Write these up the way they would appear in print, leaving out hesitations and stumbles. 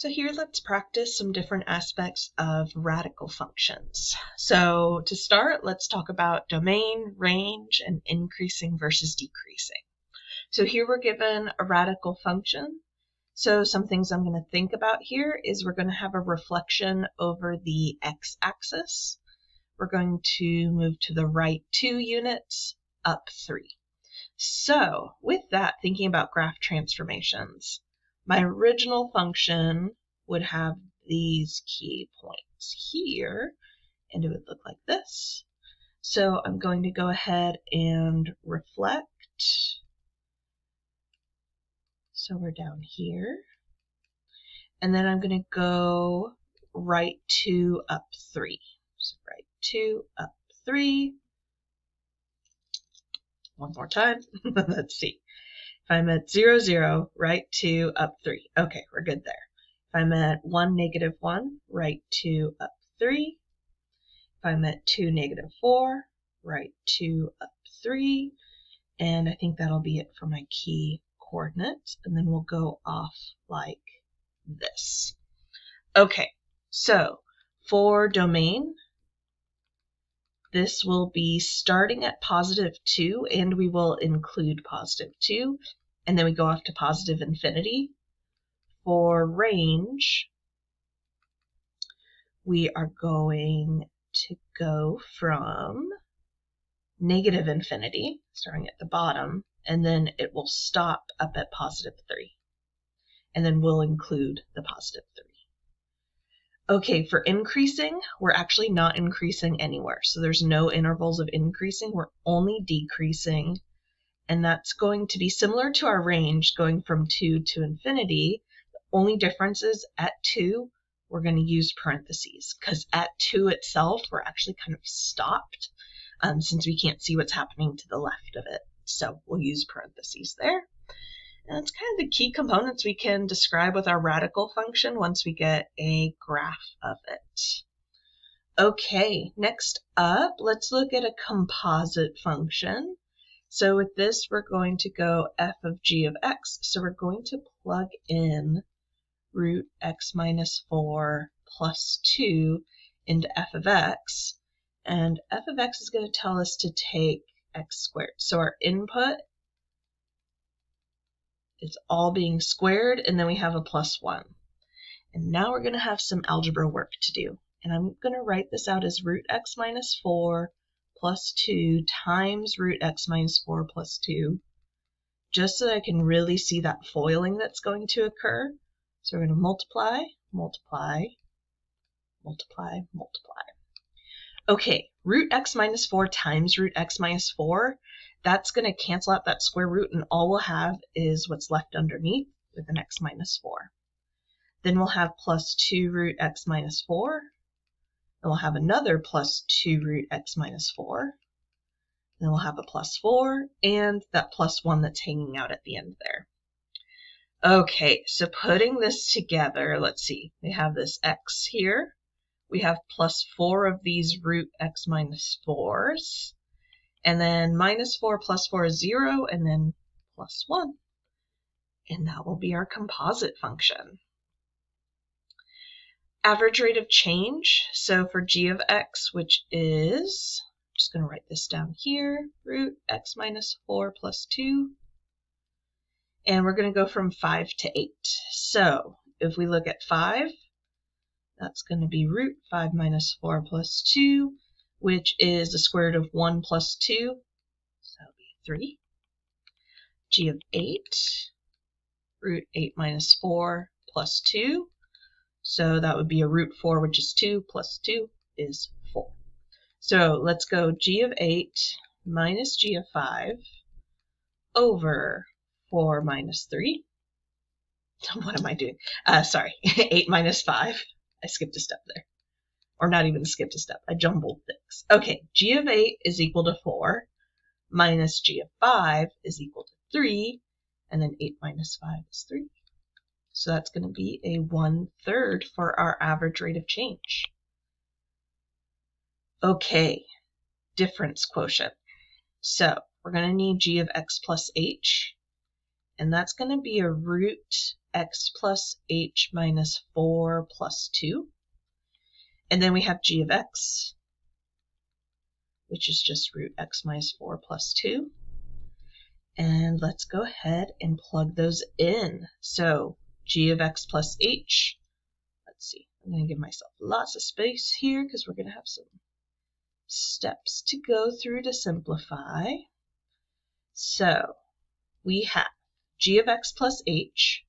So here let's practice some different aspects of radical functions. So to start, let's talk about domain, range, and increasing versus decreasing. So here we're given a radical function. So some things I'm going to think about here is we're going to have a reflection over the x-axis. We're going to move to the right 2 units, up 3. So with that, thinking about graph transformations, my original function would have these key points here, and it would look like this. So I'm going to go ahead and reflect. So we're down here. And then I'm going to go right 2, up 3. So right 2, up 3. One more time. Let's see. If I'm at 0, 0, right 2, up 3. Okay, we're good there. If I'm at 1, negative 1, right 2, up 3. If I'm at 2, negative 4, right 2, up 3. And I think that'll be it for my key coordinates. And then we'll go off like this. Okay, so for domain, this will be starting at positive 2, and we will include positive 2, and then we go off to positive infinity. For range, we are going to go from negative infinity, starting at the bottom, and then it will stop up at positive 3. And then we'll include the positive 3. Okay, for increasing, we're actually not increasing anywhere. So there's no intervals of increasing, we're only decreasing. And that's going to be similar to our range going from 2 to infinity. The only difference is at 2, we're going to use parentheses, because at 2 itself, we're actually kind of stopped since we can't see what's happening to the left of it. So we'll use parentheses there. And that's kind of the key components we can describe with our radical function once we get a graph of it. Okay, next up, let's look at a composite function. So with this, we're going to go f of g of x. So we're going to plug in root x minus 4 plus 2 into f of x. And f of x is going to tell us to take x squared. So our input is all being squared, and then we have a plus 1. And now we're going to have some algebra work to do. And I'm going to write this out as root x minus 4 plus 2 times root x minus 4 plus 2, just so that I can really see that foiling that's going to occur. So we're going to multiply, multiply, multiply, multiply. Okay, root x minus 4 times root x minus 4, that's going to cancel out that square root, and all we'll have is what's left underneath with an x minus 4. Then we'll have plus 2 root x minus 4. Then we'll have another plus 2 root x minus 4. Then we'll have a plus 4, and that plus 1 that's hanging out at the end there. Okay, so putting this together, let's see. We have this x here. We have plus 4 of these root x minus 4s. And then minus 4 plus 4 is 0, and then plus 1. And that will be our composite function. Average rate of change, so for g of x, which is, I'm just going to write this down here, root x minus 4 plus 2. And we're going to go from 5 to 8. So if we look at 5, that's going to be root 5 minus 4 plus 2, which is the square root of 1 plus 2, so that'll be 3. G of 8, root 8 minus 4 plus 2, so that would be a root 4, which is 2, plus 2 is 4. So let's go g of 8 minus g of 5 over 4 minus 3. What am I doing? Sorry, 8 minus 5. I skipped a step there. Or not even skipped a step. I jumbled things. Okay, g of 8 is equal to 4, minus g of 5 is equal to 3, and then 8 minus 5 is 3. So that's going to be a 1/3 for our average rate of change. Okay, difference quotient. So we're going to need g of x plus h, and that's going to be a root x plus h minus 4 plus 2. And then we have g of x, which is just root x minus 4 plus 2. And let's go ahead and plug those in. So g of x plus h, let's see, I'm going to give myself lots of space here because we're going to have some steps to go through to simplify. So we have g of x plus h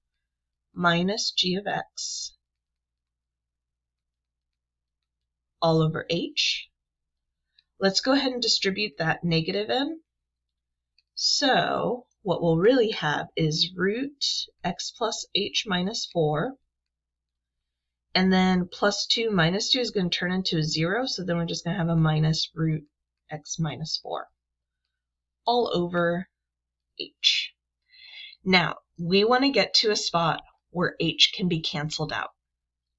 minus g of x all over h. Let's go ahead and distribute that negative in. So what we'll really have is root x plus h minus 4, and then plus 2 minus 2 is going to turn into a 0, so then we're just going to have a minus root x minus 4 all over h. Now, we want to get to a spot where h can be canceled out.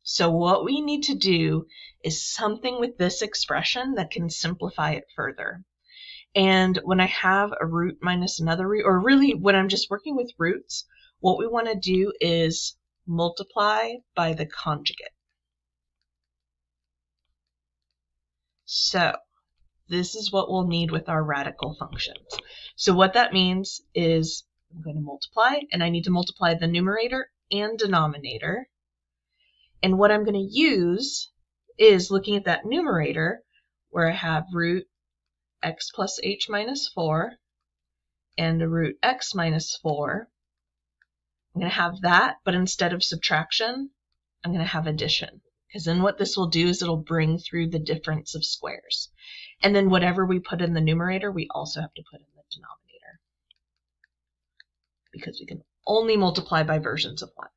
So what we need to do is something with this expression that can simplify it further. And when I have a root minus another root, or really when I'm just working with roots, what we want to do is multiply by the conjugate. So this is what we'll need with our radical functions. So what that means is I'm going to multiply, and I need to multiply the numerator and denominator. And what I'm going to use is looking at that numerator where I have root x plus h minus 4 and a root x minus 4. I'm going to have that, but instead of subtraction, I'm going to have addition. Because then what this will do is it'll bring through the difference of squares. And then whatever we put in the numerator, we also have to put in the denominator. Because we can only multiply by versions of 1.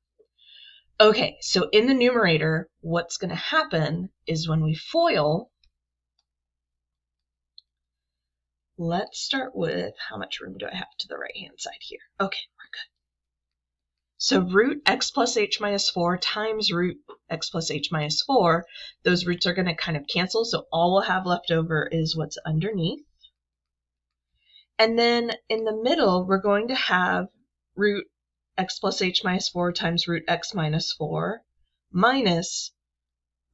Okay, so in the numerator, what's going to happen is when we FOIL, let's start with how much room do I have to the right-hand side here? Okay, we're good. So root x plus h minus 4 times root x plus h minus 4, those roots are going to kind of cancel, so all we'll have left over is what's underneath. And then in the middle, we're going to have root x plus h minus 4 times root x minus 4 minus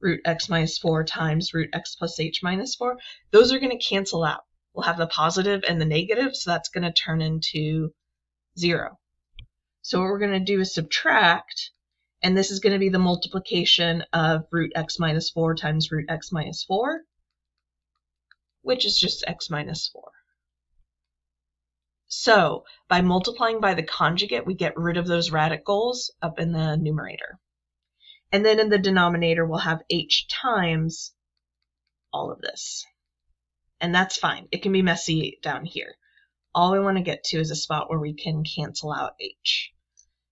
root x minus 4 times root x plus h minus 4. Those are going to cancel out. We'll have the positive and the negative, so that's going to turn into 0. So what we're going to do is subtract, and this is going to be the multiplication of root x minus 4 times root x minus 4, which is just x minus 4. So by multiplying by the conjugate, we get rid of those radicals up in the numerator. And then in the denominator, we'll have h times all of this. And that's fine. It can be messy down here. All we want to get to is a spot where we can cancel out h.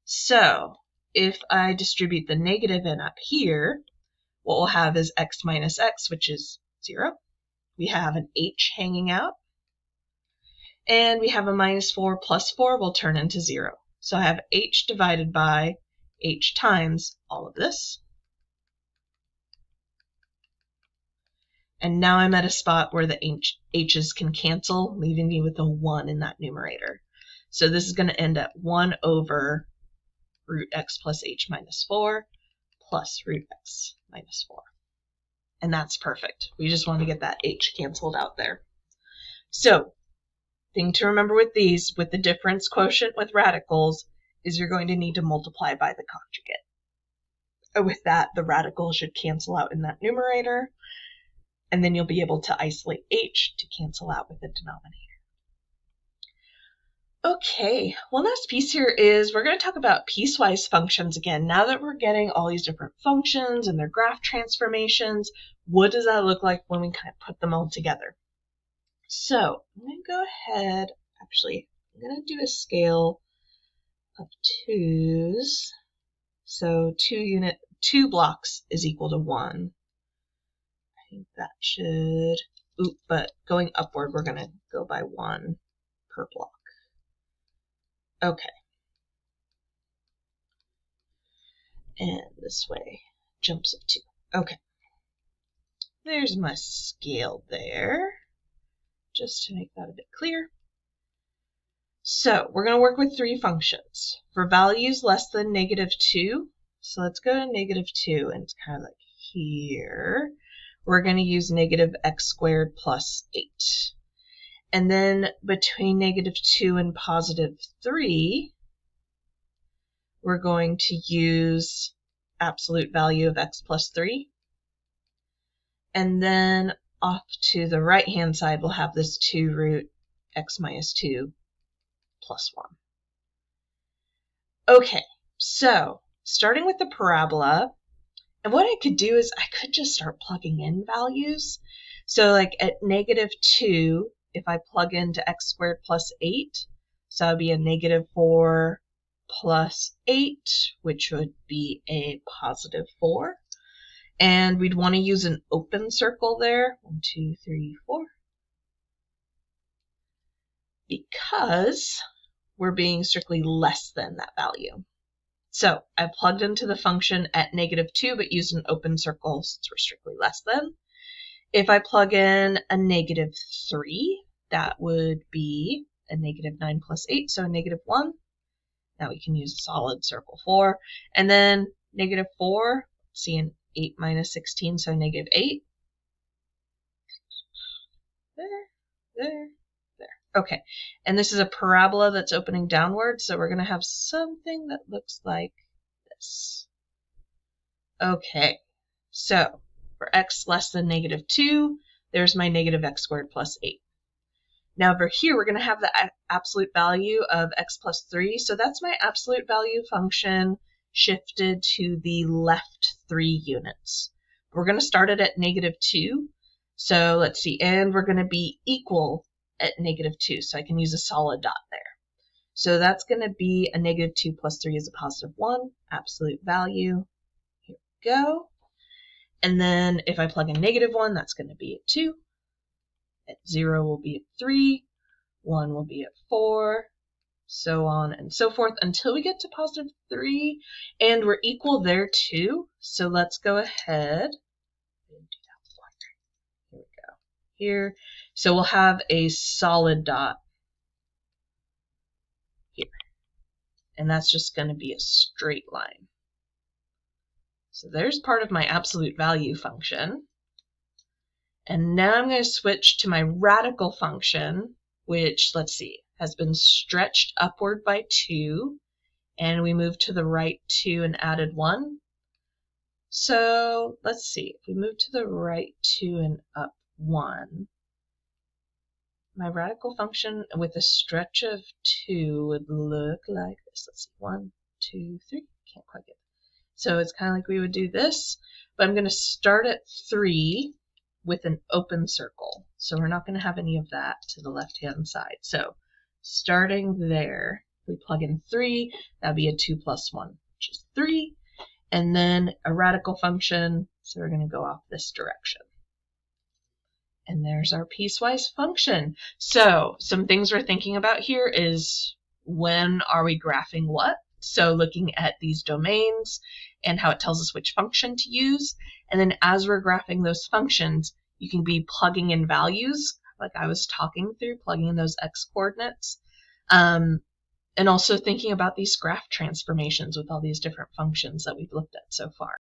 So if I distribute the negative in up here, what we'll have is x minus x, which is 0. We have an h hanging out. And we have a minus 4 plus 4 will turn into 0. So I have h divided by h times all of this. And now I'm at a spot where the h's can cancel, leaving me with a 1 in that numerator. So this is going to end at 1 over root x plus h minus 4 plus root x minus 4. And that's perfect. We just want to get that h canceled out there. So, thing to remember with these, with the difference quotient with radicals, is you're going to need to multiply by the conjugate. With that, the radical should cancel out in that numerator, and then you'll be able to isolate h to cancel out with the denominator. Okay, one last piece here is we're going to talk about piecewise functions again. Now that we're getting all these different functions and their graph transformations, what does that look like when we kind of put them all together? So I'm going to go ahead, actually, I'm going to do a scale of 2s. So 2 blocks is equal to 1. I think that should, but going upward, we're going to go by 1 per block. Okay. And this way jumps up 2. Okay. There's my scale there, just to make that a bit clear. So we're going to work with three functions. For values less than -2, so let's go to -2, and it's kind of like here. We're going to use -x² plus 8. And then between -2 and +3, we're going to use absolute value of x plus 3. And then off to the right-hand side, we'll have this 2 root x minus 2 plus 1. Okay, so starting with the parabola, and what I could do is I could just start plugging in values. So like at -2, if I plug into x² plus 8, so that would be a -4 plus 8, which would be a +4. And we'd want to use an open circle there. 1, 2, 3, 4. Because we're being strictly less than that value. So I plugged into the function at -2, but used an open circle since we're strictly less than. If I plug in a -3, that would be a -9 plus 8, so a -1. Now we can use a solid circle 4. And then -4, see an 8 minus 16, so -8. There. Okay, and this is a parabola that's opening downward, so we're going to have something that looks like this. Okay, so for x less than -2, there's my -x² plus 8. Now over here, we're going to have the absolute value of x plus 3, so that's my absolute value function shifted to the left 3 units. We're going to start it at -2, so let's see, and we're going to be equal at -2, so I can use a solid dot there. So that's going to be a -2 plus 3 is a +1, absolute value. Here we go. And then if I plug in -1, that's going to be at 2. At 0 will be at 3. 1 will be at 4. So on and so forth until we get to +3. And we're equal there too. So let's go ahead and do that one. Here we go. Here. So we'll have a solid dot here. And that's just going to be a straight line. So there's part of my absolute value function. And now I'm going to switch to my radical function, which, let's see, has been stretched upward by 2. And we moved to the right 2 and added 1. So let's see, if we move to the right 2 and up 1, my radical function with a stretch of 2 would look like this. Let's see, 1, 2, 3. Can't quite get it. So it's kind of like we would do this, but I'm going to start at 3 with an open circle. So we're not going to have any of that to the left-hand side. So starting there, we plug in 3, that would be a 2 plus 1, which is 3. And then a radical function, so we're going to go off this direction. And there's our piecewise function. So some things we're thinking about here is when are we graphing what? So looking at these domains and how it tells us which function to use. And then as we're graphing those functions, you can be plugging in values, like I was talking through, plugging in those x coordinates. And also thinking about these graph transformations with all these different functions that we've looked at so far.